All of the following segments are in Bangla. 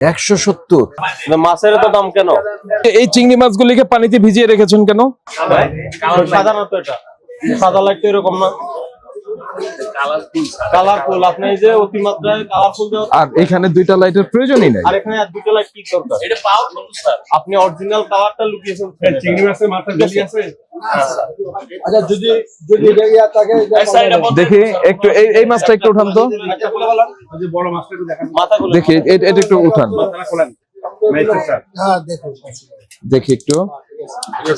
170। মাছের এত দাম কেন? এই চিংড়ি মাছগুলিকে পানিতে ভিজিয়ে রেখেছেন কেন? সাধারণত এটা সাদা লাগতো এরকম না, কালারফুল। আপনি এই যে অতিমাত্রায় কালারফুল আর এখানে দুইটা লাইটের প্রয়োজনই নাই। আর এখানে আর দুটো লাইট কি দরকার? এটা পাও স্যার, আপনি অরিজিনাল কালারটা লুকিয়েছেন। চিংড়ি মাছের মাথা বেশি আছে। আচ্ছা যদি এটা ইয়া থাকে দেখি একটু এই মাছটা একটু উঠান তো, যে বড় মাছটা একটু দেখান। মাথাগুলো দেখি এটা একটু উঠান, মাথাটা খোলেন। স্যার হ্যাঁ দেখুন দেখি একটু।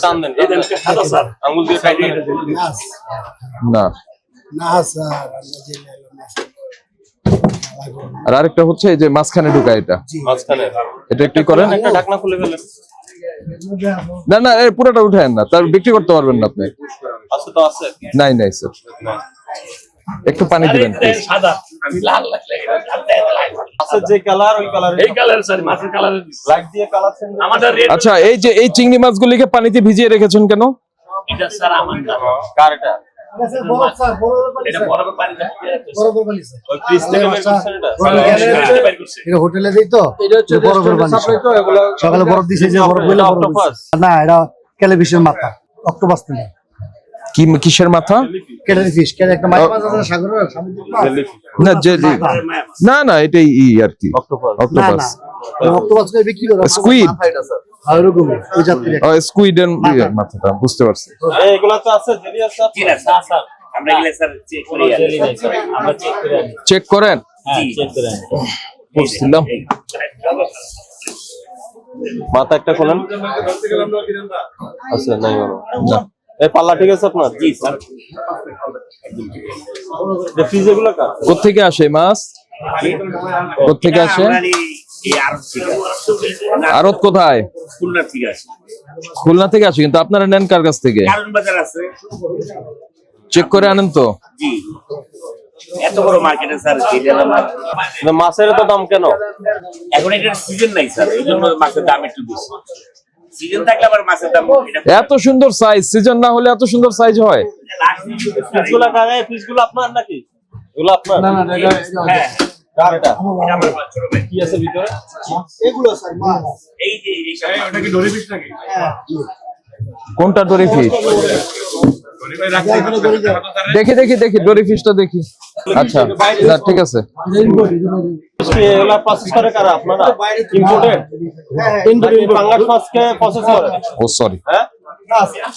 টান দেন, এই দেন সাদা স্যার, আঙ্গুল দিয়ে কাটিয়ে দেন। না না স্যার আর আরেকটা হচ্ছে এই যে মাঝখানে ঢুকায় এটা, মাঝখানে এটা একটু করেন। একটা ঢাকনা খুলে ফেলেন। না না এর পুরোটা উঠায়েন না, তার বিক্রি করতে পারবেন না আপনি। আছে তো আছে। নাই নাই স্যার, একটু পানি দিবেন please। সাদা লাল লাগলে আছে যে কালার ওই কালার, এই কালার স্যার মাছের কালার লাইট দিয়ে কালার চেঞ্জ। আমাদের রেড আচ্ছা এই যে এই চিংড়ি মাছগুলিকে পানিতে ভিজিয়ে রেখেছেন কেন? এটা স্যার আমার কার এটা? এটা বরাবর পানি দিয়ে ওই ফ্রিজ থেকে বের করছেন এটা? বের করছে এটা হোটেলে দেই তো এটা হচ্ছে বরফের পানি সাপ্লাই তো, এগুলো সকালে বরফ দিছে যে বরফ গুলো অক্টোপাস না এটা ক্যালিফিশের মাথা অক্টোপাস না কি কিসের মাথা? ক্যালিফিশ একটা মাছ মাছ আছে সাগরের সামুদ্রিক মাছ না যে না না এটাই আর কি অক্টোপাস। না অক্টোপাস, না অক্টোপাস কে বিক্রি করে স্কুইড, আর এরকম ওই জাতীয় স্কুইড এর মাথাটা বুঝতে পারছি। এগুলা তো আছে, জেলি আছে কি না স্যার স্যার আমরা গেলে স্যার চেক করে আমরা চেক করে আনি। চেক করেন, হ্যাঁ চেক করে আনি। বুঝছিলাম। মাথা একটা খোলেন। আছে নাই বাবা না, এই পাল্লা ঠিক আছে আপনার? জি স্যার যে ফ্রিজ এগুলো কার? কোত্থেকে আসে মাছ? কোত্থেকে আসে? এই আর ঠিক আছে আড়ত কোথায়? খুলনা ঠিক আছে খুলনা থেকে আসে, কিন্তু আপনারা নেন কার কাছ থেকে? কারণ বাজার আছে চেক করে আনেন তো। জি এত বড় মার্কেটে স্যার দিলাম কিন্তু মাছের এত দাম কেন? এখন এটার সিজন নাই স্যার, এইজন্য মাছের দাম একটু বেশি। সিজন থাকলে আবার মাছের দাম এত সুন্দর সাইজ, সিজন না হলে এত সুন্দর সাইজ হয়? ফ্রিজগুলো কার? এই ফ্রিজগুলো আপনার নাকি? এগুলো আপনার? না না হ্যাঁ কার এটা? এটা আমার বাচ্চা ভাই কি আছে ভিতরে? এগুলো স্যার মাছ এই যে এই সব ওটা কি ডরি ফিশ নাকি কোনটা ডরি ফিশ? দেখি দেখি দেখি ডরি ফিশটা দেখি। আচ্ছা না ঠিক আছে। এগুলা প্রসেস করে কারা? আপনারা ইম্পোর্টেড? পাঙ্গাস মাছকে প্রসেস করে? ও সরি, হ্যাঁ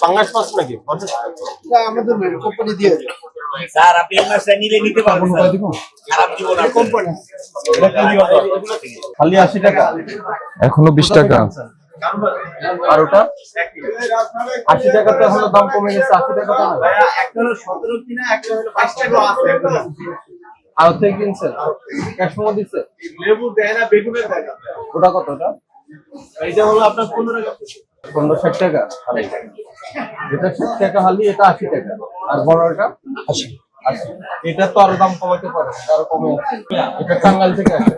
পাঙ্গাস মাছ নাকি? আমাদের কোম্পানি দিয়ে স্যার আপনি এই মাছটা নিলে নিতে পারবেন স্যার, খারাপ দিব না কোম্পানি। খালি 80 টাকা, এখনো 20 টাকা। আর ওটা 80 টাকা। তো এখন দাম কমে গেছে, 80 টাকা তো না। একটা হলো 17 কিনা একটা হলো 5 টাকা আছে আর থেকে কিনছেন ক্যাশ মোমো দিচ্ছে? লেবু দেয় না বেগুনের দেয় না ওটা কত? ওটা এইটা হলো আপনার 15 টাকা 15-60 টাকা হালি। এটা 60 টাকা হালি, এটা 80 টাকা। আর বড় এটা 80। এটা তো আরো দাম কমাতে পারে, আরো কমে আছে। এটা টাঙ্গাইল থেকে আসে।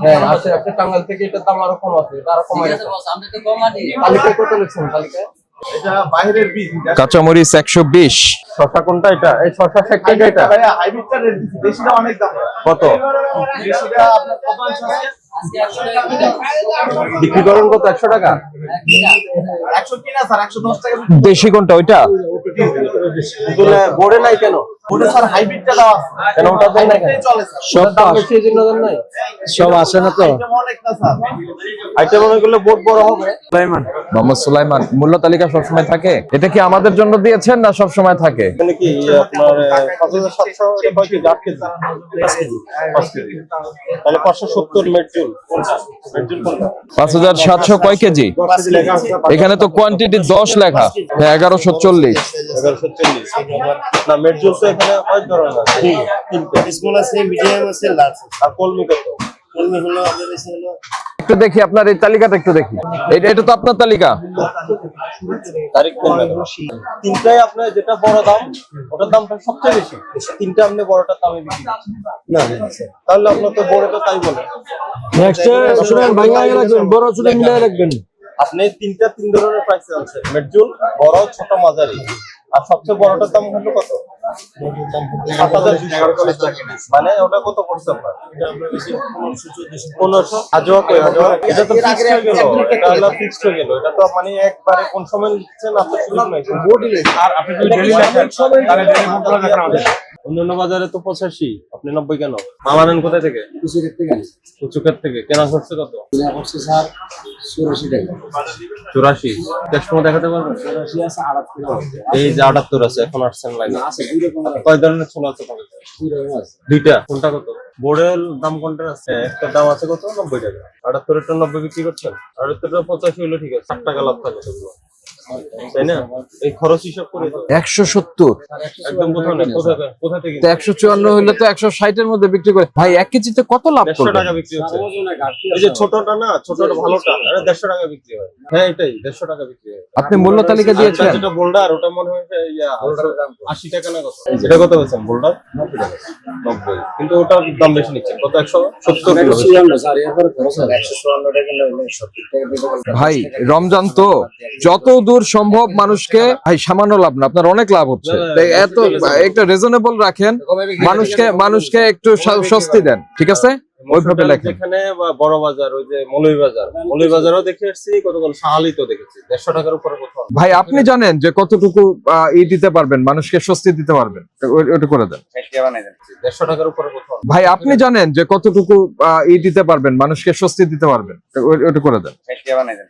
হ্যাঁ আছে, আছে টাঙ্গাইল থেকে। এটার দাম আরো কম আছে, এটা আরো কমে গেছে। তালিকায় কত লিখছেন? তালিকায় এটা বাইরের বীজ কাঁচামরিচ 120। শশা কোনটা? এটা এই শশা 60 টাকা। এটা ভাইয়া হাইব্রিডটা রেট দিছি দেশিটা অনেক দাম কত দেশিটা আপনার কত আছে বিক্রি করেন? কত? 100 টাকা। 100 কিনা স্যার 110 টাকা দেশি কোনটা ওইটা? তুলে বোর্ডে নাই কেন? ওটা স্যার হাইব্রিডটা দাও কেন ওটা দেন না কেন? চলে স্যার সব দাম বেশি, এই জন্য দেন নাই? সব আসে না তো এটা অনেক না স্যার আইটেম মনে করলে বোর্ড বড় হবে। মোহাম্মদ সুলাইমান, মূল্য তালিকা সবসময় থাকে? এটা কি আমাদের জন্য দিয়েছেন না সব সময় থাকে? এখানে কি আপনার 5700 এটা কয় কেজি? 8 KG 5 KG. তাহলে 570 মেটজুল। মেটজুল কোনটা? 5700 কয় কেজি? 10 কেজি লেখা আছে। এখানে তো কোয়ান্টিটি 10 লেখা। হ্যাঁ 1140। 1140 না, মেটজুল তো এখানে কয় ধরনের আছে? তিনটে। স্মল আছে মিডিয়াম আছে লার্জ আর কলমি কত? কলমি হলো আমাদের এসে হলো একটু দেখি আপনার এই তালিকাটা একটু দেখি। এটা তো আপনার তালিকা। তারিখ কোন? তিনটাই আপনার যেটা বড় দাম ওটার দামটা সবচেয়ে বেশি। তিনটা আপনি বড়টার দামে বিক্রি করছেন। না তাহলে আপনার তো বড়টা তাই বলে। নেক্সট শুনেন ভাঙা গেল বড় ছোট মিলাই রাখবেন আপনি তিনটা তিন ধরনের প্রাইস আছে। মেটজুল, বড়, ছোট, মাঝারি। আর সবচেয়ে বড়টার দাম হলো কত? 7,200 মানে ওটা কত পড়ছে আপনার? 1500। আজওয়া কই আজওয়া? এটা তো ফিক্সড হয়ে গেল, এটা হলো ফিক্সড হয়ে গেল। এটা তো মানে একবারে কোন সময় লিখছেন আপনার ঠিক নাই। আর আপনি যদি ডেইলি লেখেন তাহলে ডেইলি মুদ্রা লেখা হবে। অন্যান্য বাজারে তো 85, আপনি 90 কেন? মামা নেন কোথা থেকে? কুচুকের থেকে। কেনা হচ্ছে কত? 84। কাস্টমার দেখাতে পারবেন? এই যে 78 আছে, এখন আসছেন লাগে। কয় ধরনের ছোলা আছে তোমার কাছে? দুইটা। কোনটা কত? বোর্ডের দাম কোনটা আছে? একটা দাম আছে কত? 90 টাকা। 78 এর 90 বিক্রি করছেন? 78 এর 85 হলো ঠিক আছে, 8 টাকা লাভ থাকবে সেগুলো, তাই না? এই খরচ হিসাব করে দাও। 170 একদম কোথা থেকে? তো 154 হইলে তো 160 এর মধ্যে বিক্রি করে। ভাই 1 কেজিতে কত লাভ 150 করবে? টাকা বিক্রি হচ্ছে। এই যে ছোটটা না, ছোটটা ভালোটা, আরে 150 টাকা বিক্রি হয়। হ্যাঁ এটাই 150 টাকা বিক্রি হয়। আপনি মূল্য তালিকা দিয়েছেন? যেটা বোল্ডার ওটা মনে হয় 80 টাকা না কত? এটা কত বেচেন বোল্ডার? 90 টাকা। 90, কিন্তু ওটার দাম বেশি নিচ্ছেন কত? 170। ভাই রমজান তো, যত দূর সম্ভব মানুষকে, ভাই সামান্য লাভ না, আপনার অনেক লাভ হচ্ছে। তাই এত একটা রিজনেবল রাখেন, মানুষকে একটু স্বস্তি দেন, ঠিক আছে? ওইভাবে লেখেন। যেখানে বড় বাজার, ওই যে মৌলভী বাজারও দেখে আসছি, কতগুলো শাহালি তো দেখেছি। 150 টাকার উপরে কোথাও। ভাই আপনি জানেন যে কতটুকু দিতে পারবেন, মানুষকে স্বস্তি দিতে পারবেন, ওটা করে দেন। 150 টাকার উপরে কোথাও। ভাই আপনি জানেন যে কতটুকু দিতে পারবেন, মানুষকে স্বস্তি দিতে পারবেন, ওটা করে দেন।